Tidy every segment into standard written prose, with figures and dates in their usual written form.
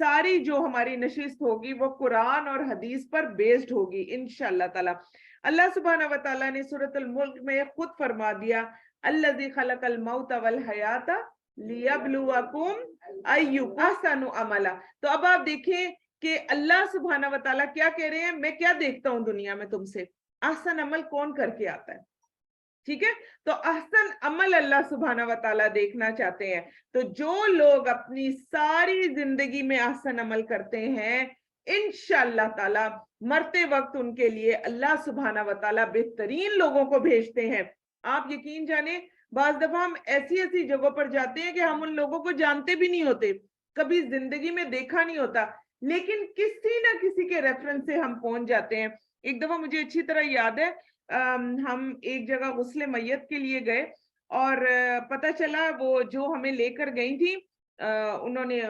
ساری جو ہماری نشست ہوگی وہ قرآن اور حدیث پر بیسڈ ہوگی انشاءاللہ تعالی۔ اللہ سبحانہ و تعالیٰ نے سورۃ الملک میں خود فرما دیا الذی خلق الموت والحیات لیبلوکم ایکم احسن عملا۔ تو اب آپ دیکھیں کہ اللہ سبحانہ و تعالیٰ کیا کہہ رہے ہیں، میں کیا دیکھتا ہوں دنیا میں تم سے، احسن عمل کون کر کے آتا ہے، ٹھیک ہے؟ تو احسن عمل اللہ سبحانہ و تعالیٰ دیکھنا چاہتے ہیں۔ تو جو لوگ اپنی ساری زندگی میں احسن عمل کرتے ہیں انشاءاللہ تعالیٰ مرتے وقت ان کے لیے اللہ سبحانہ و تعالیٰ بہترین لوگوں کو بھیجتے ہیں۔ آپ یقین جانیں بعض دفعہ ہم ایسی ایسی جگہوں پر جاتے ہیں کہ ہم ان لوگوں کو جانتے بھی نہیں ہوتے، کبھی زندگی میں دیکھا نہیں ہوتا، لیکن کسی نہ کسی کے ریفرنس سے ہم پہنچ جاتے ہیں۔ ایک دفعہ مجھے اچھی طرح یاد ہے، ہم ایک جگہ غسل میت کے لیے گئے اور پتہ چلا وہ جو ہمیں لے کر گئی تھی انہوں نے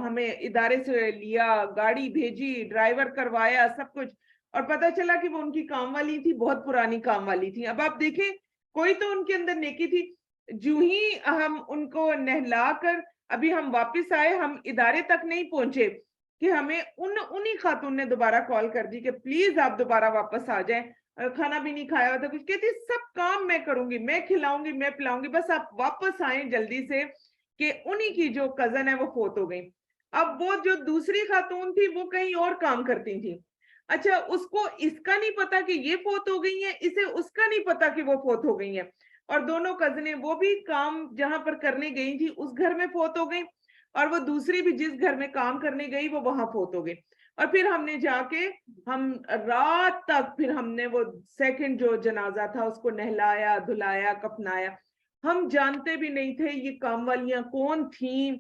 ہمیں ادارے سے لیا، گاڑی بھیجی، ڈرائیور کروایا، سب کچھ، اور پتہ چلا کہ وہ ان کی کام والی تھی، بہت پرانی کام والی تھی۔ اب آپ دیکھیں کوئی تو ان کے اندر نیکی تھی، جو ہی ہم ان کو نہلا کر ابھی ہم واپس آئے، ہم ادارے تک نہیں پہنچے کہ ہمیں انہی خاتون نے دوبارہ کال کر دی کہ پلیز آپ دوبارہ واپس آ جائیں، کھانا بھی نہیں کھایا ہوتا کچھ، کہتی سب کام میں کروں گی، میں کھلاؤں گی، میں پلاؤں گی، بس آپ واپس آئیں جلدی سے، کہ انہی کی جو کزن ہے وہ فوت ہو گئی۔ اب وہ جو دوسری خاتون تھی وہ کہیں اور کام کرتی تھی، اچھا اس کو اس کا نہیں پتا کہ یہ فوت ہو گئی ہیں، اسے اس کا نہیں پتا کہ وہ فوت ہو گئی ہیں، اور دونوں کزنیں وہ بھی کام جہاں پر کرنے گئی تھی اس گھر میں فوت ہو گئی، اور وہ دوسری بھی جس گھر میں کام کرنے گئی وہ وہاں فوت ہو گئی۔ اور پھر ہم نے جا کے ہم رات تک پھر ہم نے وہ سیکنڈ جو جنازہ تھا اس کو نہلایا، دھلایا، کفنایا۔ ہم جانتے بھی نہیں تھے یہ کام والیاں کون تھیں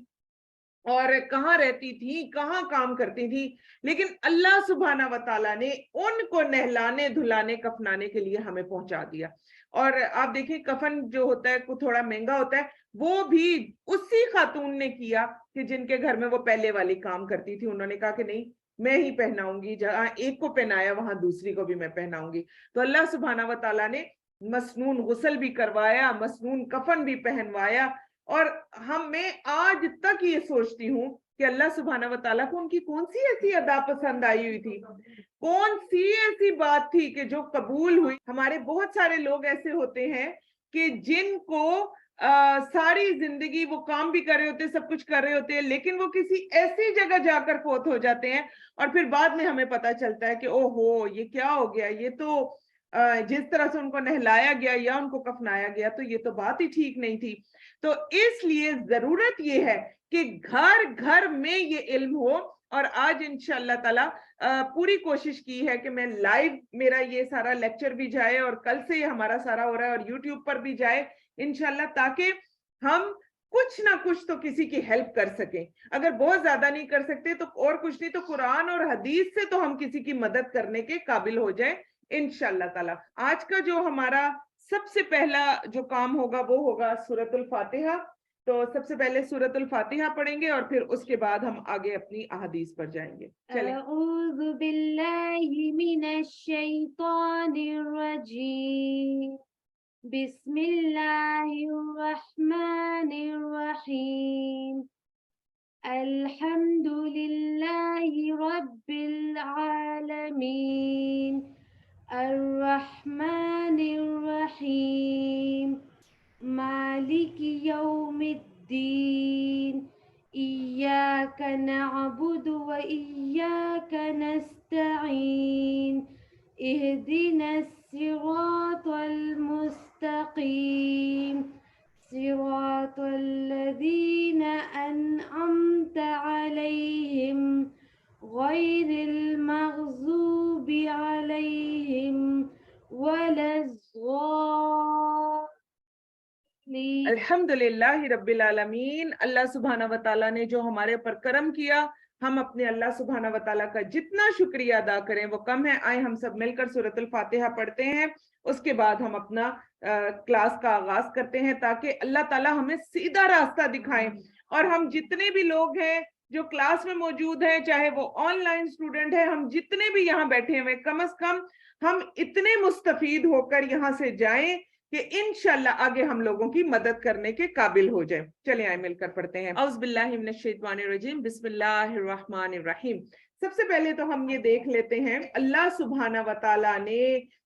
اور کہاں رہتی تھی، کہاں کام کرتی تھی، لیکن اللہ سبحانہ و تعالیٰ نے ان کو نہلانے، دھلانے، کفنانے کے لیے ہمیں پہنچا دیا۔ اور آپ دیکھیں کفن جو ہوتا ہے وہ تھوڑا مہنگا ہوتا ہے، وہ بھی اسی خاتون نے کیا کہ جن کے گھر میں وہ پہلے والی کام کرتی تھی، انہوں نے کہا کہ نہیں میں ہی پہناؤں گی، جہاں ایک کو پہنایا وہاں دوسری کو بھی میں پہناؤں گی۔ تو اللہ سبحانہ و تعالیٰ نے مسنون غسل بھی کروایا، مسنون کفن بھی پہنوایا، اور میں آج تک یہ سوچتی ہوں کہ اللہ سبحانہ و تعالیٰ کو ان کی کون سی ایسی ادا پسند آئی ہوئی تھی، کون سی ایسی بات تھی کہ جو قبول ہوئی۔ ہمارے بہت سارے لوگ ایسے ہوتے ہیں کہ جن کو ساری زندگی وہ کام بھی کر رہے ہوتے، سب کچھ کر رہے ہوتے ہیں، لیکن وہ کسی ایسی جگہ جا کر فوت ہو جاتے ہیں، اور پھر بعد میں ہمیں پتا چلتا ہے کہ او ہو یہ کیا ہو گیا، یہ تو جس طرح سے ان کو نہلایا گیا یا ان کو کفنایا گیا تو یہ تو بات ہی ٹھیک نہیں تھی۔ تو اس لیے ضرورت یہ ہے کہ گھر گھر میں یہ علم ہو، اور آج انشاءاللہ تعالی پوری کوشش کی ہے کہ میں لائیو میرا یہ سارا لیکچر بھی جائے، اور کل سے یہ ہمارا سارا ہو رہا ہے اور یوٹیوب پر بھی جائے انشاءاللہ، تاکہ ہم کچھ نہ کچھ تو کسی کی ہیلپ کر سکیں۔ اگر بہت زیادہ نہیں کر سکتے تو اور کچھ نہیں تو قرآن اور حدیث سے تو ہم کسی کی مدد کرنے کے قابل ہو جائیں انشاءاللہ تعالی۔ آج کا جو ہمارا سب سے پہلا جو کام ہوگا وہ ہوگا سورۃ الفاتحہ۔ تو سب سے پہلے سورۃ الفاتحہ پڑھیں گے اور پھر اس کے بعد ہم آگے اپنی احادیث پر جائیں گے۔ چلیں۔ اعوذ باللہ من الشیطان الرجیم، بسم اللہ الرحمن الرحیم، الحمد للہ رب العالمین، الرحمن الرحیم، مالک یوم الدین، ایاک نعبد و ایاک نستعین، اہدنا الصراط المستقیم، صراط الذین انعمت علیہم غیر المغضوب علیہم ولا الضالین۔ الحمدللہ رب العالمین۔ اللہ سبحانہ و تعالیٰ نے جو ہمارے پر کرم کیا، ہم اپنے اللہ سبحانہ و تعالیٰ کا جتنا شکریہ ادا کریں وہ کم ہے۔ آئے ہم سب مل کر سورۃ الفاتحہ پڑھتے ہیں، اس کے بعد ہم اپنا کلاس کا آغاز کرتے ہیں تاکہ اللہ تعالیٰ ہمیں سیدھا راستہ دکھائیں، اور ہم جتنے بھی لوگ ہیں جو کلاس میں موجود ہیں، چاہے وہ آن لائن اسٹوڈنٹ ہیں، ہم جتنے بھی یہاں بیٹھے ہوئے، کم از کم ہم اتنے مستفید ہو کر یہاں سے جائیں کہ انشاءاللہ آگے ہم لوگوں کی مدد کرنے کے قابل ہو جائیں. چلیں آئے مل کر پڑھتے ہیں. اعوذ باللہ من الشیطان الرجیم بسم اللہ الرحمن الرحیم. سب سے پہلے تو ہم یہ دیکھ لیتے ہیں اللہ سبحانہ و تعالیٰ نے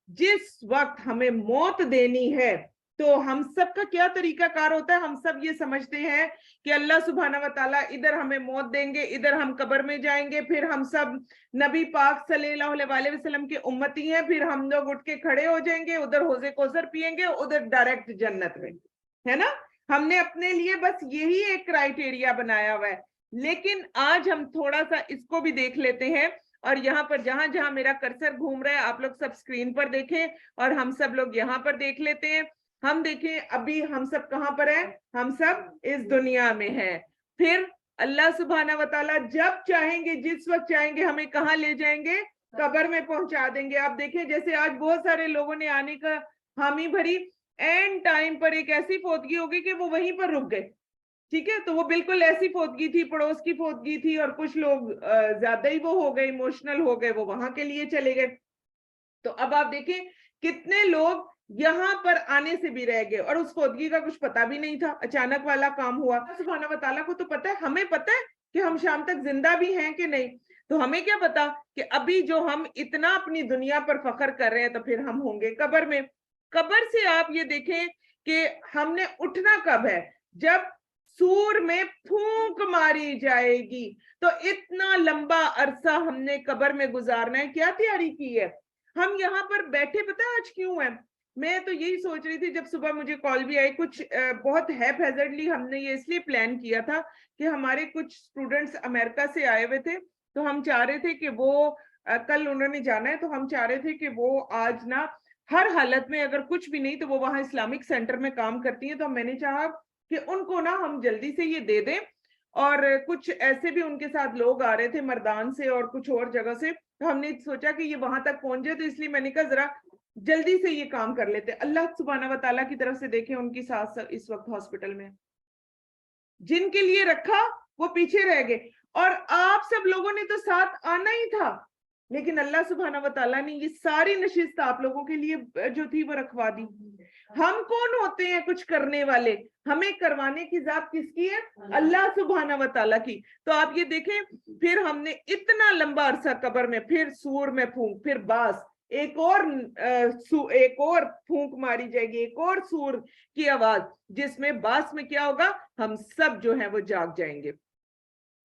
جس وقت ہمیں موت دینی ہے تو ہم سب کا کیا طریقہ کار ہوتا ہے. ہم سب یہ سمجھتے ہیں کہ اللہ سبحانہ و تعالیٰ ادھر ہمیں موت دیں گے, ادھر ہم قبر میں جائیں گے, پھر ہم سب نبی پاک صلی اللہ علیہ وسلم کے امتی ہیں, پھر ہم لوگ اٹھ کے کھڑے ہو جائیں گے, ادھر حوض کوثر پیئیں گے, ادھر ڈائریکٹ جنت میں, ہے نا. ہم نے اپنے لیے بس یہی ایک کرائیٹیریا بنایا ہوا ہے. لیکن آج ہم تھوڑا سا اس کو بھی دیکھ لیتے ہیں, اور یہاں پر جہاں جہاں میرا کرسر گھوم رہا ہے آپ لوگ سب اسکرین پر دیکھیں اور ہم سب لوگ یہاں پر دیکھ لیتے ہیں. ہم دیکھیں ابھی ہم سب کہاں پر ہیں, ہم سب اس دنیا میں ہیں. پھر اللہ سبحانہ و تعالیٰ جب چاہیں گے, جس وقت چاہیں گے, ہمیں کہاں لے جائیں گے, قبر میں پہنچا دیں گے. آپ دیکھیں جیسے آج بہت سارے لوگوں نے آنے کا حامی بھری, اینڈ ٹائم پر ایک ایسی فوتگی ہوگی کہ وہ وہیں پر رک گئے. ٹھیک ہے, تو وہ بالکل ایسی فوتگی تھی, پڑوس کی فوتگی تھی, اور کچھ لوگ زیادہ ہی وہ ہو گئے, ایموشنل ہو گئے, وہ وہاں کے لیے چلے گئے. تو اب آپ دیکھیں کتنے لوگ یہاں پر آنے سے بھی رہ گئے, اور اس فوتگی کا کچھ پتا بھی نہیں تھا, اچانک والا کام ہوا. سبحانہ و تعالیٰ کو تو پتا ہے, ہمیں پتا ہے کہ ہم شام تک زندہ بھی ہیں کہ نہیں. تو ہمیں کیا پتا کہ ابھی جو ہم اتنا اپنی دنیا پر فخر کر رہے ہیں تو پھر ہم ہوں گے قبر میں. قبر سے آپ یہ دیکھیں کہ ہم نے اٹھنا کب ہے, جب سور میں پھونک ماری جائے گی. تو اتنا لمبا عرصہ ہم نے قبر میں گزارنا ہے, کیا تیاری کی ہے. ہم یہاں پر بیٹھے پتہ آج کیوں ہیں, میں تو یہی سوچ رہی تھی جب صبح مجھے کال بھی آئی, کچھ بہت ہیپیزرڈلی ہم نے یہ اس لیے پلان کیا تھا کہ ہمارے کچھ اسٹوڈنٹس امریکہ سے آئے ہوئے تھے, تو ہم چاہ رہے تھے کہ وہ کل انہوں نے جانا ہے, تو ہم چاہ رہے تھے کہ وہ آج نا ہر حالت میں اگر کچھ بھی نہیں تو وہ وہاں اسلامک سینٹر میں کام کرتی ہیں, تو میں نے چاہا کہ ان کو نا ہم جلدی سے یہ دے دیں. اور کچھ ایسے بھی ان کے ساتھ لوگ آ رہے تھے مردان سے اور کچھ اور جگہ سے, تو ہم نے سوچا کہ یہ وہاں تک پہنچ جائے, تو اس لیے میں نے کہا ذرا جلدی سے یہ کام کر لیتے. اللہ سبحانہ و تعالیٰ کی طرف سے دیکھیں ان کی ساس اس وقت ہاسپٹل میں, جن کے لیے رکھا وہ پیچھے رہ گئے, اور آپ سب لوگوں نے تو ساتھ آنا ہی تھا, لیکن اللہ سبحانہ و تعالیٰ نے یہ ساری نشست آپ لوگوں کے لیے جو تھی وہ رکھوا دی. ہم کون ہوتے ہیں کچھ کرنے والے, ہمیں کروانے کی ذات کس کی ہے, اللہ سبحانہ و تعالیٰ کی. تو آپ یہ دیکھیں پھر ہم نے اتنا لمبا عرصہ قبر میں, پھر سور میں پھونک, پھر باس, ایک اور پھونک ماری جائے گی, ایک اور سور کی آواز, جس میں باس میں کیا ہوگا, ہم سب جو ہیں وہ جاگ جائیں گے.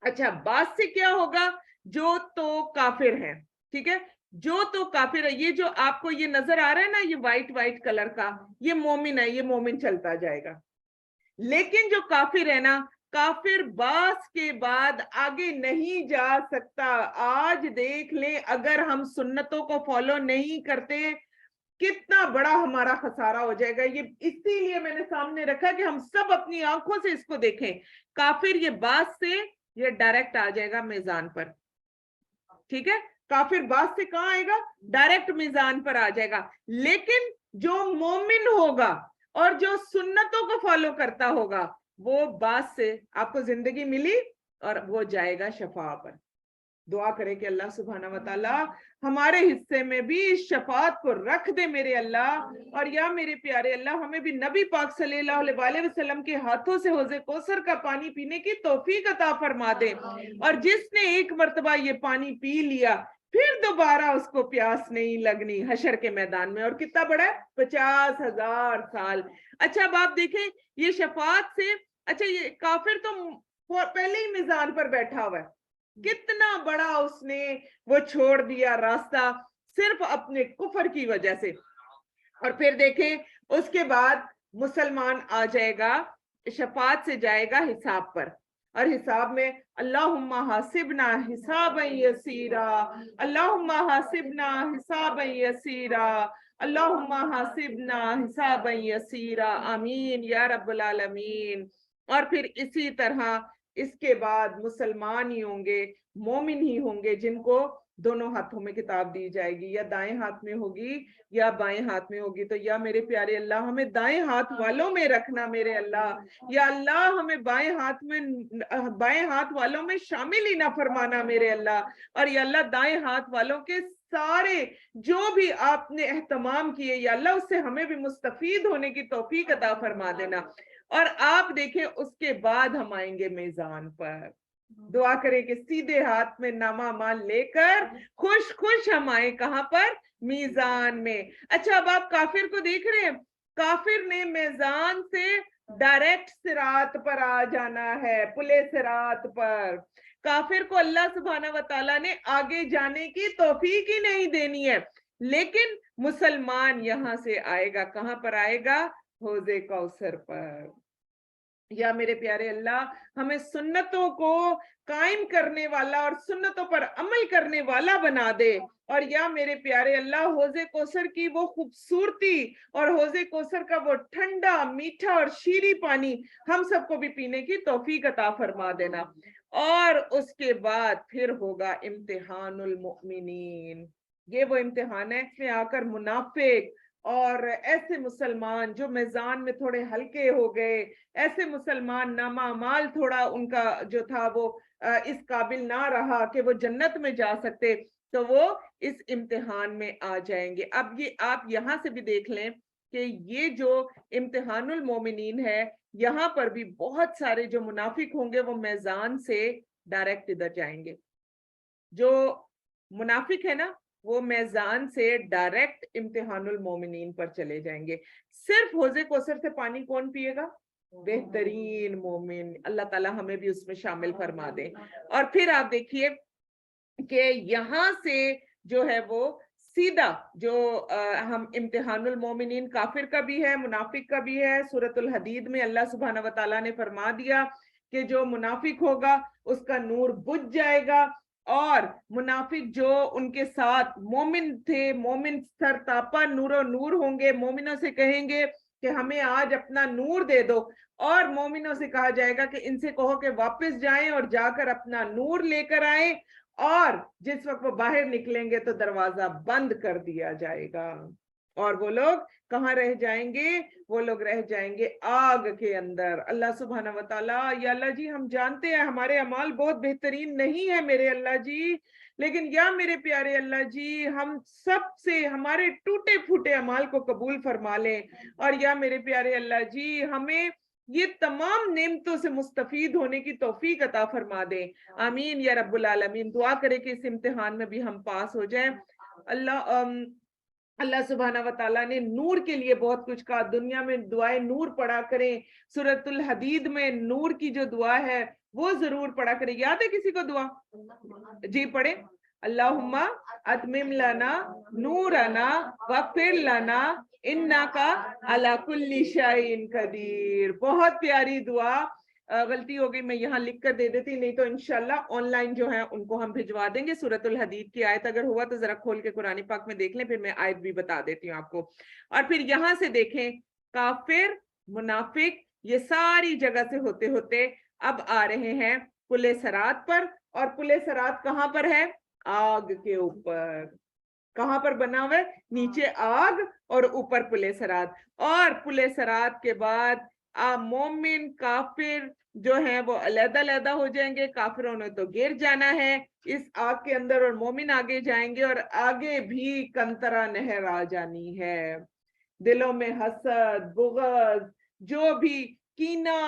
اچھا باس سے کیا ہوگا, جو تو کافر ہیں, ٹھیک ہے, جو تو کافر ہے, یہ جو آپ کو یہ نظر آ رہا ہے نا, یہ وائٹ کلر کا, یہ مومن ہے, یہ مومن چلتا جائے گا. لیکن جو کافر ہے نا, کافر باس کے بعد آگے نہیں جا سکتا. آج دیکھ لیں اگر ہم سنتوں کو فالو نہیں کرتے کتنا بڑا ہمارا خسارہ ہو جائے گا. یہ اسی لیے میں نے سامنے رکھا کہ ہم سب اپنی آنکھوں سے اس کو دیکھیں. کافر یہ باس سے یہ ڈائریکٹ آ جائے گا میزان پر, ٹھیک ہے, کافر باس سے کہاں آئے گا, ڈائریکٹ میزان پر آ جائے گا. لیکن جو مومن ہوگا اور جو سنتوں کو فالو کرتا ہوگا وہ باس سے آپ کو زندگی ملی اور وہ جائے گا شفاعت پر. دعا کرے کہ اللہ سبحانہ و تعالیٰ ہمارے حصے میں بھی اس شفاعت کو رکھ دے میرے اللہ. اور یا میرے پیارے اللہ ہمیں بھی نبی پاک صلی اللہ علیہ وسلم کے ہاتھوں سے حوض کوثر کا پانی پینے کی توفیق عطا فرما دے, اور جس نے ایک مرتبہ یہ پانی پی لیا پھر دوبارہ اس کو پیاس نہیں لگنی حشر کے میدان میں. اور کتنا بڑا ہے, 50,000 سال. اچھا اب آپ دیکھیں یہ شفاعت سے, اچھا یہ کافر تو پہلے ہی میزان پر بیٹھا ہوا ہے, کتنا بڑا اس نے وہ چھوڑ دیا راستہ صرف اپنے کفر کی وجہ سے. اور پھر دیکھیں اس کے بعد مسلمان آ جائے گا, شفاعت سے جائے گا حساب پر, اور حساب میں اللہم حاسبنا حسابا یسیرا, اللہم حاسبنا حسابا یسیرا, اللہم حاسبنا حسابا یسیرا, آمین یا رب العالمین. اور پھر اسی طرح اس کے بعد مسلمان ہی ہوں گے, مومن ہی ہوں گے جن کو دونوں ہاتھوں میں کتاب دی جائے گی, یا دائیں ہاتھ میں ہوگی یا بائیں ہاتھ میں ہوگی. تو یا میرے پیارے اللہ ہمیں دائیں ہاتھ والوں میں رکھنا میرے اللہ, یا اللہ ہمیں بائیں ہاتھ والوں میں شامل ہی نہ فرمانا میرے اللہ, اور یا اللہ دائیں ہاتھ والوں کے سارے جو بھی آپ نے اہتمام کیے یا اللہ اس سے ہمیں بھی مستفید ہونے کی توفیق عطا فرما دینا. اور آپ دیکھیں اس کے بعد ہم آئیں گے میزان پر, دعا کریں کہ سیدھے ہاتھ میں نامہ مال لے کر خوش خوش ہم آئیں کہاں پر, میزان میں. اچھا اب آپ کافر کو دیکھ رہے ہیں, کافر نے میزان سے ڈائریکٹ صراط پر آ جانا ہے, پلے صراط پر. کافر کو اللہ سبحانہ و تعالیٰ نے آگے جانے کی توفیق ہی نہیں دینی ہے, لیکن مسلمان یہاں سے آئے گا, کہاں پر آئے گا, حوض کوثر پر. یا میرے پیارے اللہ ہمیں سنتوں کو قائم کرنے والا اور سنتوں پر عمل کرنے والا بنا دے, اور یا میرے پیارے اللہ حوض کوثر کی وہ خوبصورتی اور حوض کوثر کا وہ ٹھنڈا میٹھا اور شیریں پانی ہم سب کو بھی پینے کی توفیق عطا فرما دینا. اور اس کے بعد پھر ہوگا امتحان المؤمنین. یہ وہ امتحان ہے, اس میں آ کر منافق اور ایسے مسلمان جو میزان میں تھوڑے ہلکے ہو گئے, ایسے مسلمان نامہ اعمال تھوڑا ان کا جو تھا وہ اس قابل نہ رہا کہ وہ جنت میں جا سکتے, تو وہ اس امتحان میں آ جائیں گے. اب یہ آپ یہاں سے بھی دیکھ لیں کہ یہ جو امتحان المومنین ہے, یہاں پر بھی بہت سارے جو منافق ہوں گے وہ میزان سے ڈائریکٹ ادھر جائیں گے. جو منافق ہے نا وہ میزان سے ڈائریکٹ امتحان المومنین پر چلے جائیں گے. صرف حوض کوثر سے پانی کون پیے گا, بہترین مومن. اللہ تعالیٰ ہمیں بھی اس میں شامل فرما دے. اور پھر آپ دیکھیے کہ یہاں سے جو ہے وہ سیدھا جو ہم امتحان المومنین کافر کا بھی ہے, منافق کا بھی ہے. سورۃ الحدید میں اللہ سبحانہ و تعالیٰ نے فرما دیا کہ جو منافق ہوگا اس کا نور بجھ جائے گا, اور منافق جو ان کے ساتھ مومن تھے, مومن سر تاپا نور و نور ہوں گے, مومنوں سے کہیں گے کہ ہمیں آج اپنا نور دے دو, اور مومنوں سے کہا جائے گا کہ ان سے کہو کہ واپس جائیں اور جا کر اپنا نور لے کر آئیں, اور جس وقت وہ باہر نکلیں گے تو دروازہ بند کر دیا جائے گا. اور وہ لوگ کہاں رہ جائیں گے, وہ لوگ رہ جائیں گے آگ کے اندر. اللہ سبحانہ و تعالیٰ, یا اللہ جی ہم جانتے ہیں ہمارے اعمال بہت بہترین نہیں ہے میرے اللہ جی, لیکن یا میرے پیارے اللہ جی ہم سب سے ہمارے ٹوٹے پھوٹے اعمال کو قبول فرما لیں, اور یا میرے پیارے اللہ جی ہمیں یہ تمام نعمتوں سے مستفید ہونے کی توفیق عطا فرما دیں. آمین یا رب العالمین. دعا کرے کہ اس امتحان میں بھی ہم پاس ہو جائیں. اللہ سبحانہ و تعالیٰ نے نور کے لیے بہت کچھ کہا. دنیا میں دعائیں نور پڑھا کریں. سورۃ الحدید میں نور کی جو دعا ہے وہ ضرور پڑھا کریں. یاد ہے کسی کو دعا؟ جی پڑھیں. اللہم اتمم لنا نورنا واغفر لنا انکا علی کل شیء قدیر. بہت پیاری دعا. غلطی ہو گئی, میں یہاں لکھ کر دے دیتی, نہیں تو انشاءاللہ آن لائن جو ہے ان کو ہم بھجوا دیں گے. سورۃ الحدید کی آیت اگر ہوا تو ذرا کھول کے قرآن پاک میں دیکھ لیں, پھر میں آیت بھی بتا دیتی ہوں آپ کو. اور پھر یہاں سے دیکھیں کافر, منافق, یہ ساری جگہ سے ہوتے ہوتے اب آ رہے ہیں پلے صراط پر. اور پلے صراط کہاں پر ہے؟ آگ کے اوپر. کہاں پر بنا ہوا ہے؟ نیچے آگ اور اوپر پلے صراط. اور پلے صراط کے بعد مومن کافر جو ہیں وہ علیحدہ علیحدہ ہو جائیں گے. کافروں نے تو گر جانا ہے اس آگ کے اندر, اور مومن آگے جائیں گے, اور آگے بھی کنترا نہر آ جانی ہے. دلوں میں حسد, بغض, جو بھی کینہ,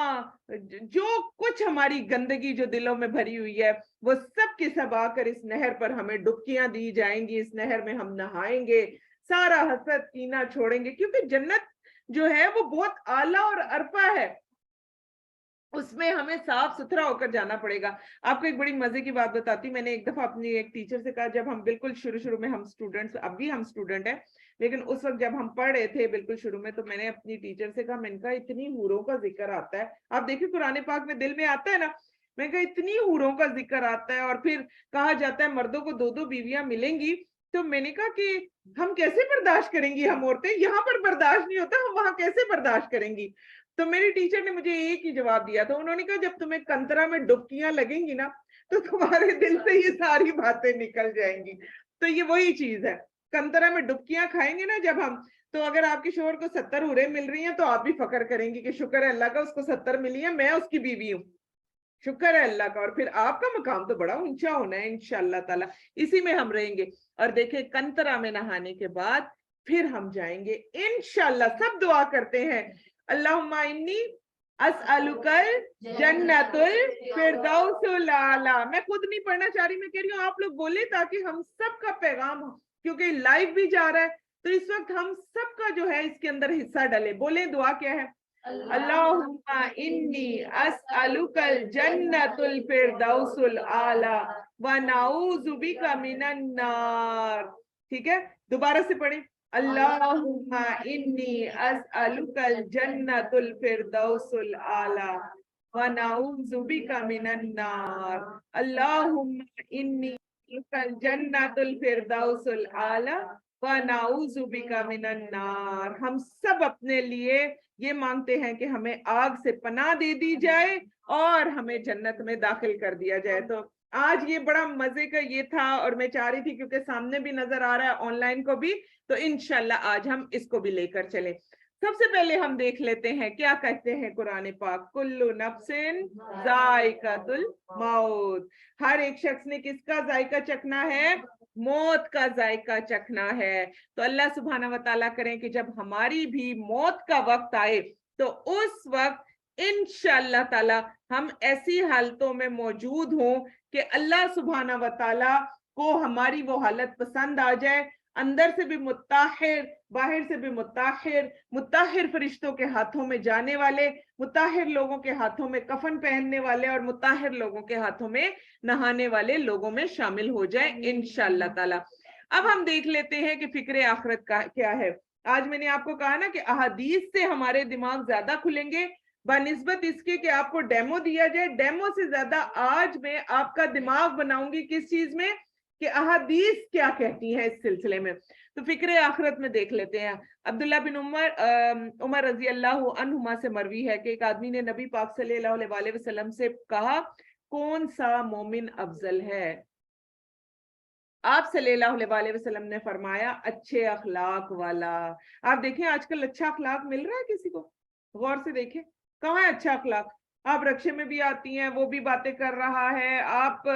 جو کچھ ہماری گندگی جو دلوں میں بھری ہوئی ہے وہ سب کے سب آ کر اس نہر پر ہمیں ڈبکیاں دی جائیں گی. اس نہر میں ہم نہائیں گے, سارا حسد کینہ چھوڑیں گے, کیونکہ جنت جو ہے وہ بہت اعلیٰ اور عرفہ ہے, اس میں ہمیں صاف ستھرا ہو کر جانا پڑے گا. آپ کو ایک بڑی مزے کی بات بتاتی ہوں. میں نے ایک دفعہ اپنی ایک ٹیچر سے کہا, جب ہم بالکل شروع میں ہم اسٹوڈنٹس, اب بھی ہم اسٹوڈنٹ ہیں, لیکن اس وقت جب ہم پڑھ رہے تھے بالکل شروع میں, تو میں نے اپنی ٹیچر سے کہا, میں نے کہا اتنی حوروں کا ذکر آتا ہے, آپ دیکھیں قرآن پاک میں دل میں آتا ہے نا, میں نے کہا اتنی حوروں کا ذکر آتا ہے, اور پھر کہا جاتا ہے مردوں کو 2 بیویاں ملیں گی, تو میں نے کہا کہ ہم کیسے برداشت کریں گی, ہم عورتیں یہاں پر برداشت نہیں ہوتا, ہم وہاں کیسے برداشت کریں گی. تو تو میری ٹیچر نے مجھے ایک ہی جواب دیا تھا, انہوں نے کہا جب تمہیں کنترا میں ڈبکیاں لگیں گی نا تو تمہارے دل سے یہ ساری باتیں نکل جائیں گی. تو یہ وہی چیز ہے, کنترا میں ڈبکیاں کھائیں گے نا جب ہم, تو اگر آپ کے شوہر کو 70 حوریں مل رہی ہیں تو آپ بھی فخر کریں گی کہ شکر ہے اللہ کا اس کو 70 ملی ہیں, میں اس کی بیوی ہوں, شکر ہے اللہ کا. اور پھر آپ کا مقام تو بڑا اونچا ہونا ہے انشاءاللہ تعالی, اسی میں ہم رہیں گے. اور دیکھیں کنترا میں نہانے کے بعد پھر ہم جائیں گے انشاءاللہ. سب دعا کرتے ہیں اللہم انی اسألک جنت الفردوس الاعلی. میں خود نہیں پڑھنا چاہ رہی, میں کہہ رہی ہوں آپ لوگ بولے تاکہ ہم سب کا پیغام ہو, کیونکہ لائیو بھی جا رہا ہے تو اس وقت ہم سب کا جو ہے اس کے اندر حصہ ڈلے. بولیں دعا کیا ہے؟ اللہم انی اسألک الجنت الفردوس الاعلی ونعوذ بک من النار. ٹھیک ہے, دوبارہ سے پڑھیں اللہم انی اسألک الجنت الفردوس الاعلی ونعوذ بک من النار. اللہم انی اسألک الجنت الفردوس الاعلی ونعوذ بک من النار. ہم سب اپنے لیے یہ مانگتے ہیں کہ ہمیں آگ سے پناہ دے دی جائے اور ہمیں جنت میں داخل کر دیا جائے. تو آج یہ بڑا مزے کا یہ تھا, اور میں چاہ رہی تھی کیونکہ سامنے بھی نظر آ رہا ہے آن لائن کو بھی, تو انشاءاللہ آج ہم اس کو بھی لے کر چلیں. سب سے پہلے ہم دیکھ لیتے ہیں کیا کہتے ہیں قرآن پاک, کل نفس ذائقۃ الموت. ہر ایک شخص نے کس کا ذائقہ چکھنا ہے؟ موت کا ذائقہ چکھنا ہے. تو اللہ سبحانہ و تعالیٰ کریں کہ جب ہماری بھی موت کا وقت آئے تو اس وقت انشاءاللہ تعالیٰ ہم ایسی حالتوں میں موجود ہوں کہ اللہ سبحانہ و تعالیٰ کو ہماری وہ حالت پسند آ جائے, اندر سے بھی مطہر, باہر سے بھی مطہر, مطہر فرشتوں کے ہاتھوں میں جانے والے, مطہر لوگوں کے ہاتھوں میں کفن پہننے والے, اور مطہر لوگوں کے ہاتھوں میں نہانے والے لوگوں میں شامل ہو جائیں انشاءاللہ تعالی. اب ہم دیکھ لیتے ہیں کہ فکر آخرت کا کیا ہے. آج میں نے آپ کو کہا نا کہ احادیث سے ہمارے دماغ زیادہ کھلیں گے بنسبت اس کے کہ آپ کو ڈیمو دیا جائے. ڈیمو سے زیادہ آج میں آپ کا دماغ بناؤں گی کس چیز میں, کہ احادیث کیا کہتی ہیں اس سلسلے میں. تو فکر آخرت میں دیکھ لیتے ہیں. عبداللہ بن عمر رضی اللہ عنہما سے مروی ہے کہ ایک آدمی نے نبی پاک صلی اللہ علیہ وسلم سے کہا کون سا مومن افضل ہے؟ آپ صلی اللہ علیہ وسلم نے فرمایا اچھے اخلاق والا. آپ دیکھیں آج کل اچھا اخلاق مل رہا ہے کسی کو؟ غور سے دیکھیں کہاں ہے اچھا اخلاق. آپ رکشے میں بھی آتی ہیں وہ بھی باتیں کر رہا ہے, آپ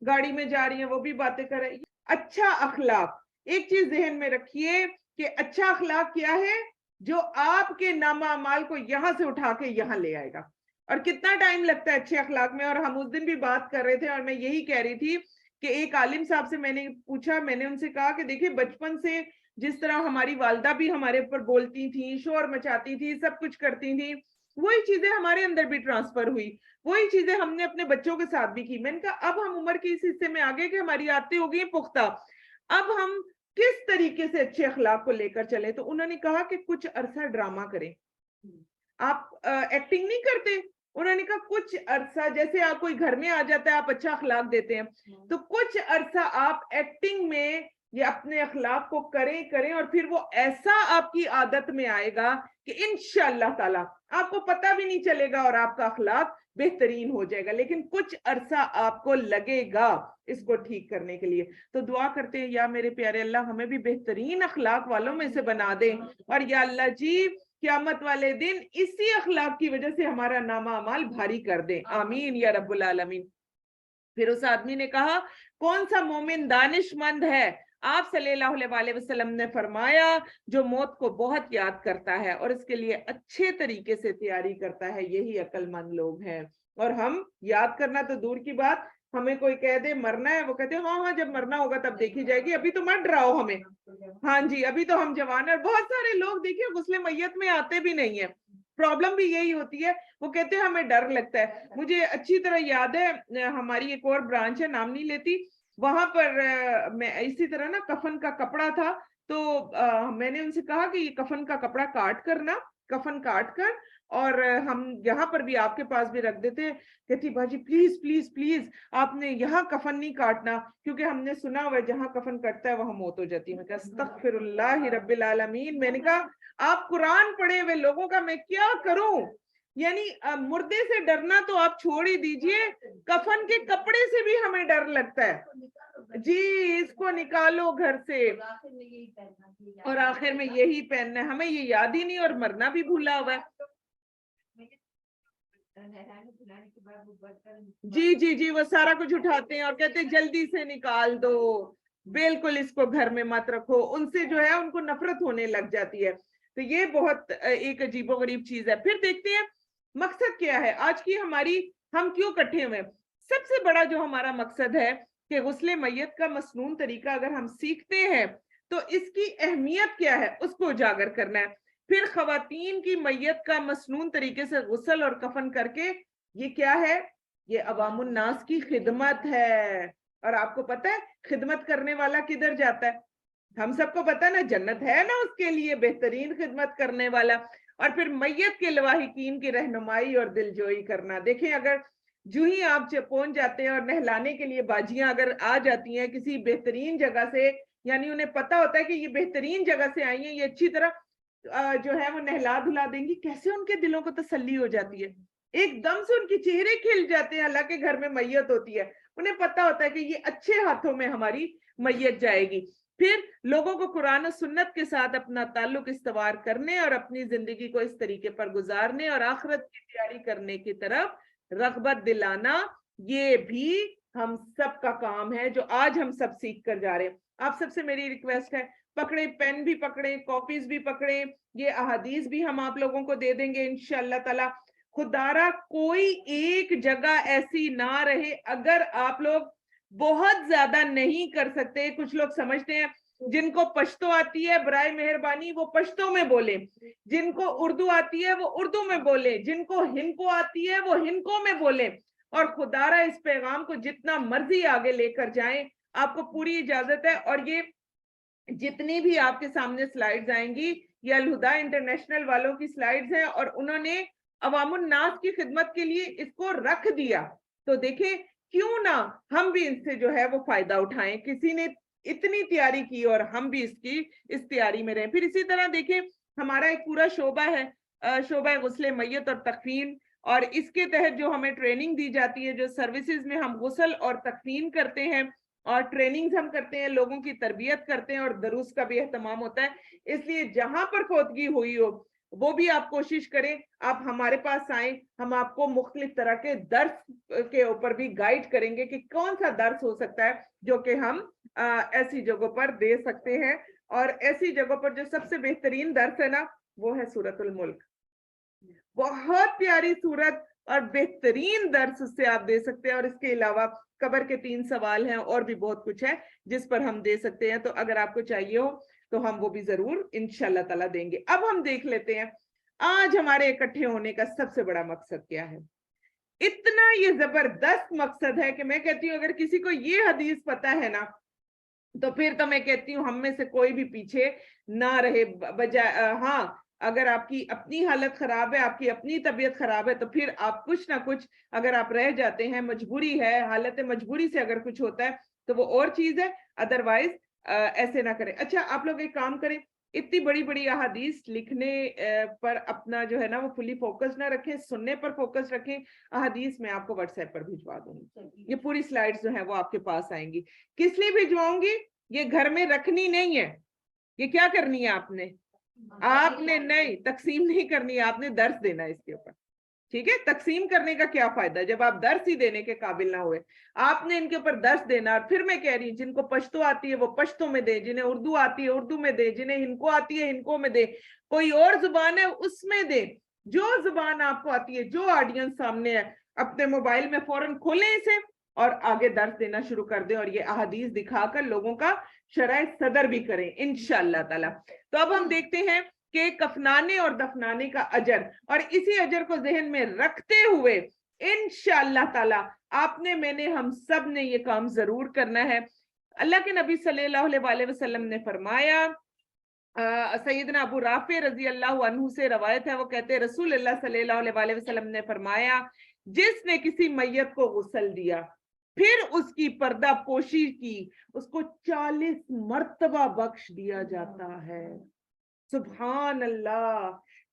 گاڑی میں جا رہی ہیں وہ بھی باتیں کر رہے ہیں. اچھا اخلاق, ایک چیز ذہن میں رکھیے کہ اچھا اخلاق کیا ہے؟ جو آپ کے نامہ اعمال کو یہاں سے اٹھا کے یہاں لے آئے گا. اور کتنا ٹائم لگتا ہے اچھے اخلاق میں. اور ہم اس دن بھی بات کر رہے تھے اور میں یہی کہہ رہی تھی کہ ایک عالم صاحب سے میں نے پوچھا, میں نے ان سے کہا کہ دیکھیں بچپن سے جس طرح ہماری والدہ بھی ہمارے اوپر بولتی تھیں, شور مچاتی تھی, سب کچھ کرتی تھیں, وہی چیزیں ہمارے اندر بھی ٹرانسفر ہوئی, وہی چیزیں ہم نے اپنے بچوں کے ساتھ بھی کی. میں نے کہا اب ہم عمر کے اس حصے میں آگے کہ ہماری عادتیں ہو گئی پختہ, اب ہم کس طریقے سے اچھے اخلاق کو لے کر چلیں. تو انہوں نے کہا کہ کچھ عرصہ ڈرامہ کریں. آپ ایکٹنگ نہیں کرتے, انہوں نے کہا کچھ عرصہ, جیسے آپ کوئی گھر میں آ جاتا ہے آپ اچھا اخلاق دیتے ہیں, تو کچھ عرصہ آپ ایکٹنگ میں یہ اپنے اخلاق کو کریں اور پھر وہ ایسا آپ کی عادت میں آئے گا کہ انشاءاللہ تعالی آپ کو پتہ بھی نہیں چلے گا اور آپ کا اخلاق بہترین ہو جائے گا. لیکن کچھ عرصہ آپ کو لگے گا اس کو ٹھیک کرنے کے لیے. تو دعا کرتے ہیں یا میرے پیارے اللہ ہمیں بھی بہترین اخلاق والوں میں سے بنا دیں, اور یا اللہ جی قیامت والے دن اسی اخلاق کی وجہ سے ہمارا نامہ اعمال بھاری کر دیں, آمین یا رب العالمین. پھر اس آدمی نے کہا کون سا مومن دانش مند ہے؟ آپ صلی اللہ علیہ وسلم نے فرمایا جو موت کو بہت یاد کرتا ہے اور اس کے لیے اچھے طریقے سے تیاری کرتا ہے, یہی عقل مند لوگ ہیں. اور ہم یاد کرنا تو دور کی بات, ہمیں کوئی کہہ دے مرنا ہے, وہ کہتے ہیں ہاں جب مرنا ہوگا تب دیکھی جائے گی, ابھی تو مت ڈراؤ ہمیں, ہاں جی ابھی تو ہم جوان ہیں. اور بہت سارے لوگ دیکھیے غسل میت میں آتے بھی نہیں ہیں, پرابلم بھی یہی ہوتی ہے, وہ کہتے ہیں ہمیں ڈر لگتا ہے. مجھے اچھی طرح یاد ہے ہماری ایک اور برانچ ہے, نام نہیں لیتی, وہاں پر میں اسی طرح نا کفن کا کپڑا تھا, تو میں نے ان سے کہا کہ یہ کفن کا کپڑا کاٹ کرنا, کفن کاٹ کر اور ہم یہاں پر بھی آپ کے پاس بھی رکھ دیتے. کہتی باجی پلیز پلیز پلیز آپ نے یہاں کفن نہیں کاٹنا, کیونکہ ہم نے سنا ہوا ہے جہاں کفن کٹتا ہے وہاں موت ہو جاتی ہے. میں کہا استغفر اللہ رب العالمین. میں نے کہا آپ قرآن پڑھے ہوئے لوگوں کا میں کیا کروں, یعنی مردے سے ڈرنا تو آپ چھوڑ ہی دیجئے، کفن کے کپڑے سے بھی ہمیں ڈر لگتا ہے، جی اس کو نکالو گھر سے، اور آخر میں یہی پہننا ہے، ہمیں یہ یاد ہی نہیں اور مرنا بھی بھولا ہوا ہے۔ جی جی جی وہ سارا کچھ اٹھاتے ہیں اور کہتے ہیں جلدی سے نکال دو، بالکل اس کو گھر میں مت رکھو، ان سے جو ہے ان کو نفرت ہونے لگ جاتی ہے۔ تو یہ بہت ایک عجیب و غریب چیز ہے۔ پھر دیکھتے ہیں مقصد کیا ہے آج کی ہماری، ہم کیوں کٹھے ہوئے؟ سب سے بڑا جو ہمارا مقصد ہے کہ غسل میت کا مسنون طریقہ اگر ہم سیکھتے ہیں تو اس کی اہمیت کیا ہے اس کو اجاگر کرنا ہے۔ پھر خواتین کی میت کا مسنون طریقے سے غسل اور کفن کر کے، یہ کیا ہے؟ یہ عوام الناس کی خدمت ہے۔ اور آپ کو پتہ ہے خدمت کرنے والا کدھر جاتا ہے؟ ہم سب کو پتہ ہے نا، جنت ہے نا اس کے لیے بہترین خدمت کرنے والا۔ اور پھر میت کے لواحقین کی رہنمائی اور دلجوئی کرنا۔ دیکھیں اگر جو ہی آپ پہنچ جاتے ہیں اور نہلانے کے لیے باجیاں اگر آ جاتی ہیں کسی بہترین جگہ سے، یعنی انہیں پتہ ہوتا ہے کہ یہ بہترین جگہ سے آئی ہیں، یہ اچھی طرح جو ہے وہ نہلا دھلا دیں گی، کیسے ان کے دلوں کو تسلی ہو جاتی ہے، ایک دم سے ان کے چہرے کھل جاتے ہیں۔ اللہ کے گھر میں میت ہوتی ہے، انہیں پتہ ہوتا ہے کہ یہ اچھے ہاتھوں میں ہماری میت جائے گی۔ پھر لوگوں کو قرآن و سنت کے ساتھ اپنا تعلق استوار کرنے اور اپنی زندگی کو اس طریقے پر گزارنے اور آخرت کی تیاری کرنے کی طرف رغبت دلانا، یہ بھی ہم سب کا کام ہے جو آج ہم سب سیکھ کر جا رہے ہیں۔ آپ سب سے میری ریکویسٹ ہے، پکڑیں، پین بھی پکڑیں، کاپیز بھی پکڑیں، یہ احادیث بھی ہم آپ لوگوں کو دے دیں گے انشاءاللہ تعالی۔ خدارا کوئی ایک جگہ ایسی نہ رہے، اگر آپ لوگ بہت زیادہ نہیں کر سکتے، کچھ لوگ سمجھتے ہیں جن کو پشتو آتی ہے برائے مہربانی وہ پشتو میں بولے، جن کو اردو آتی ہے وہ اردو میں بولے، جن کو ہندکو آتی ہے وہ ہندکو میں بولے، اور خدارا اس پیغام کو جتنا مرضی آگے لے کر جائیں، آپ کو پوری اجازت ہے۔ اور یہ جتنی بھی آپ کے سامنے سلائیڈز آئیں گی یہ الہدا انٹرنیشنل والوں کی سلائیڈز ہیں، اور انہوں نے عوام الناس کی خدمت کے لیے اس کو رکھ دیا۔ تو دیکھیں کیوں نہ ہم بھی ان سے جو ہے وہ فائدہ اٹھائیں، کسی نے اتنی تیاری کی اور ہم بھی اس تیاری میں رہیں۔ پھر اسی طرح دیکھیں ہمارا ایک پورا شعبہ ہے، شعبہ غسل میت اور تکفین، اور اس کے تحت جو ہمیں ٹریننگ دی جاتی ہے، جو سروسز میں ہم غسل اور تکفین کرتے ہیں اور ٹریننگز ہم کرتے ہیں، لوگوں کی تربیت کرتے ہیں اور دروس کا بھی اہتمام ہوتا ہے۔ اس لیے جہاں پر فوتگی ہوئی ہو وہ بھی آپ کوشش کریں، آپ ہمارے پاس آئیں، ہم آپ کو مختلف طرح کے درس کے اوپر بھی گائیڈ کریں گے کہ کون سا درس ہو سکتا ہے جو کہ ہم ایسی جگہوں پر دے سکتے ہیں۔ اور ایسی جگہوں پر جو سب سے بہترین درس ہے نا وہ ہے سورۃ الملک، بہت پیاری سورت اور بہترین درس اس سے آپ دے سکتے ہیں۔ اور اس کے علاوہ قبر کے 3 سوال ہیں اور بھی بہت کچھ ہے جس پر ہم دے سکتے ہیں، تو اگر آپ کو چاہیے ہو تو ہم وہ بھی ضرور انشاءاللہ تعالیٰ دیں گے۔ اب ہم دیکھ لیتے ہیں آج ہمارے اکٹھے ہونے کا سب سے بڑا مقصد کیا ہے۔ اتنا یہ زبردست مقصد ہے کہ میں کہتی ہوں اگر کسی کو یہ حدیث پتا ہے نا تو پھر تو میں کہتی ہوں ہم میں سے کوئی بھی پیچھے نہ رہے، بجائے ہاں اگر آپ کی اپنی حالت خراب ہے، آپ کی اپنی طبیعت خراب ہے، تو پھر آپ کچھ نہ کچھ اگر آپ رہ جاتے ہیں، مجبوری ہے، حالت مجبوری سے اگر کچھ ہوتا ہے تو وہ اور چیز ہے، ادروائز ایسے نہ کریں۔ اچھا آپ لوگ ایک کام کریں، اتنی بڑی بڑی احادیث لکھنے پر اپنا جو ہے نا وہ فلی فوکس نہ رکھیں، سننے پر فوکس رکھیں۔ احادیث میں آپ کو واٹس ایپ پر بھجوا دوں گی، یہ پوری سلائیڈز جو ہیں وہ آپ کے پاس آئیں گی۔ کس لیے بھجواؤں گی؟ یہ گھر میں رکھنی نہیں ہے، یہ کیا کرنی ہے آپ نے نہیں تقسیم نہیں کرنی ہے، آپ نے درس دینا ہے اس کے اوپر، ٹھیک ہے؟ تقسیم کرنے کا کیا فائدہ جب آپ درس ہی دینے کے قابل نہ ہوئے؟ آپ نے ان کے اوپر درس دینا۔ اور پھر میں کہہ رہی ہوں جن کو پشتو آتی ہے وہ پشتو میں دے، جنہیں اردو آتی ہے اردو میں دے، جنہیں ہندکو آتی ہے ہندکو میں دے، کوئی اور زبان ہے اس میں دے، جو زبان آپ کو آتی ہے، جو آڈینس سامنے ہے اپنے موبائل میں فوراً کھولیں اسے اور آگے درس دینا شروع کر دیں، اور یہ احادیث دکھا کر لوگوں کا شرح صدر بھی کریں انشاءاللہ تعالی۔ تو اب ہم دیکھتے ہیں کہ کفنانے اور دفنانے کا اجر، اور اسی اجر کو ذہن میں رکھتے ہوئے انشاءاللہ تعالی آپ نے، میں نے، ہم سب نے یہ کام ضرور کرنا ہے۔ اللہ کے نبی صلی اللہ علیہ وسلم نے فرمایا، سیدنا ابو رافع رضی اللہ عنہ سے روایت ہے، وہ کہتے ہیں رسول اللہ صلی اللہ علیہ وسلم نے فرمایا جس نے کسی میت کو غسل دیا پھر اس کی پردہ پوشی کی، اس کو 40 مرتبہ بخش دیا جاتا ہے۔ سبحان اللہ،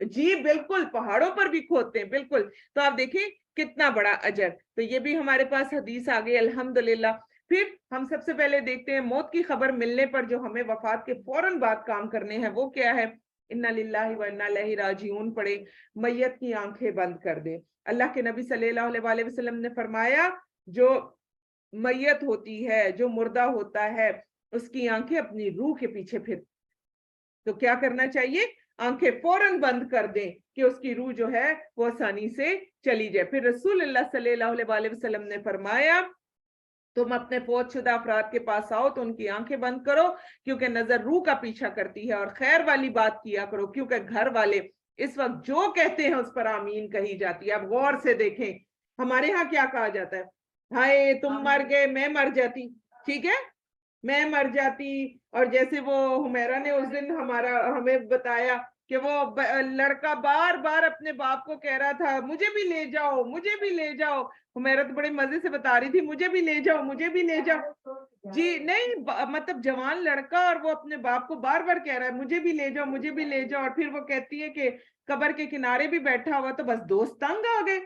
جی بالکل، پہاڑوں پر بھی کھودتے ہیں، بالکل. تو آپ دیکھیں کتنا بڑا اجر. تو یہ بھی ہمارے پاس حدیث آ گئی الحمدللہ. پھر ہم سب سے پہلے دیکھتے ہیں موت کی خبر ملنے پر جو ہمیں وفات کے فوراً بعد کام کرنے ہیں وہ کیا ہے. انا للہ و انا الیہ راجعون پڑھے، میت کی آنکھیں بند کر دے. اللہ کے نبی صلی اللہ علیہ وسلم نے فرمایا جو میت ہوتی ہے، جو مردہ ہوتا ہے، اس کی آنکھیں اپنی روح کے پیچھے پھر، تو کیا کرنا چاہیے؟ آنکھیں فوراً بند کر دیں کہ اس کی روح جو ہے وہ آسانی سے چلی جائے. پھر رسول اللہ صلی اللہ علیہ وسلم نے فرمایا تم اپنے فوت شدہ افراد کے پاس آؤ تو ان کی آنکھیں بند کرو، کیونکہ نظر روح کا پیچھا کرتی ہے، اور خیر والی بات کیا کرو کیونکہ گھر والے اس وقت جو کہتے ہیں اس پر آمین کہی جاتی ہے. اب غور سے دیکھیں ہمارے ہاں کیا کہا جاتا ہے، ہائے تم مر گئے میں مر جاتی، ٹھیک ہے میں مر جاتی. اور جیسے وہ حمیرہ نے اس دن ہمیں بتایا کہ وہ لڑکا بار بار اپنے باپ کو کہہ رہا تھا مجھے بھی لے جاؤ مجھے بھی لے جاؤ. حمیرہ تو بڑے مزے سے بتا رہی تھی مجھے بھی لے جاؤ مجھے بھی لے جاؤ. جی نہیں، مطلب جوان لڑکا اور وہ اپنے باپ کو بار بار کہہ رہا ہے مجھے بھی لے جاؤ مجھے بھی لے جاؤ. اور پھر وہ کہتی ہے کہ قبر کے کنارے بھی بیٹھا ہوا تو بس دوست تنگ آ گئے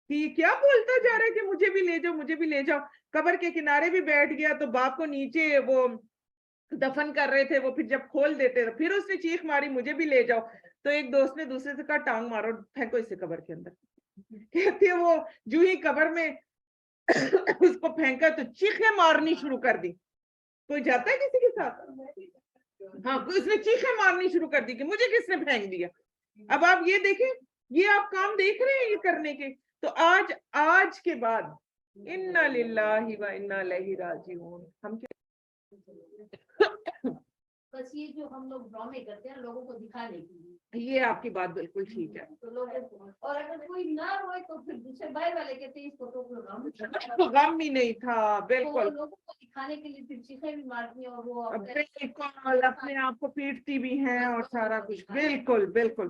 کہ کیا بولتا جا رہا ہے کہ مجھے بھی لے جاؤ مجھے بھی لے جاؤ. قبر کے کنارے بھی بیٹھ گیا تو باپ کو نیچے وہ دفن کر رہے تھے، وہ پھر جب کھول دیتے تو پھر اس نے چیخ ماری مجھے بھی لے جاؤ. تو ایک دوست نے دوسرے سے کہا ٹانگ مارو پھینکو اسے قبر کے اندر. کہتے وہ جو ہی قبر میں اس کو پھینکا تو چیخیں مارنی شروع کر دی. کوئی جاتا ہے کسی کے ساتھ؟ ہاں اس نے چیخیں مارنی شروع کر دی کہ مجھے کس نے پھینک دیا. اب آپ یہ دیکھیں یہ آپ کام دیکھ رہے ہیں یہ کرنے کے. تو آج کے بعد انا للہ و انا الیہ راجعون. ہم بس یہ جو ہم لوگ ڈرامے کرتے ہیں لوگوں کو دکھانے کے لیے، یہ آپ کی بات بالکل ٹھیک ہے. تو لوگ اور اگر کوئی نہ روئے تو پھر دوسرے بھائی والے کہتے ہیں اس کو تو غم ہی نہیں تھا. بالکل لوگوں کو دکھانے کے لیے پھر چیخیں بھی مارتی ہیں اور وہ بالکل اپنے آپ کو پیٹتی بھی ہیں اور سارا کچھ. بالکل بالکل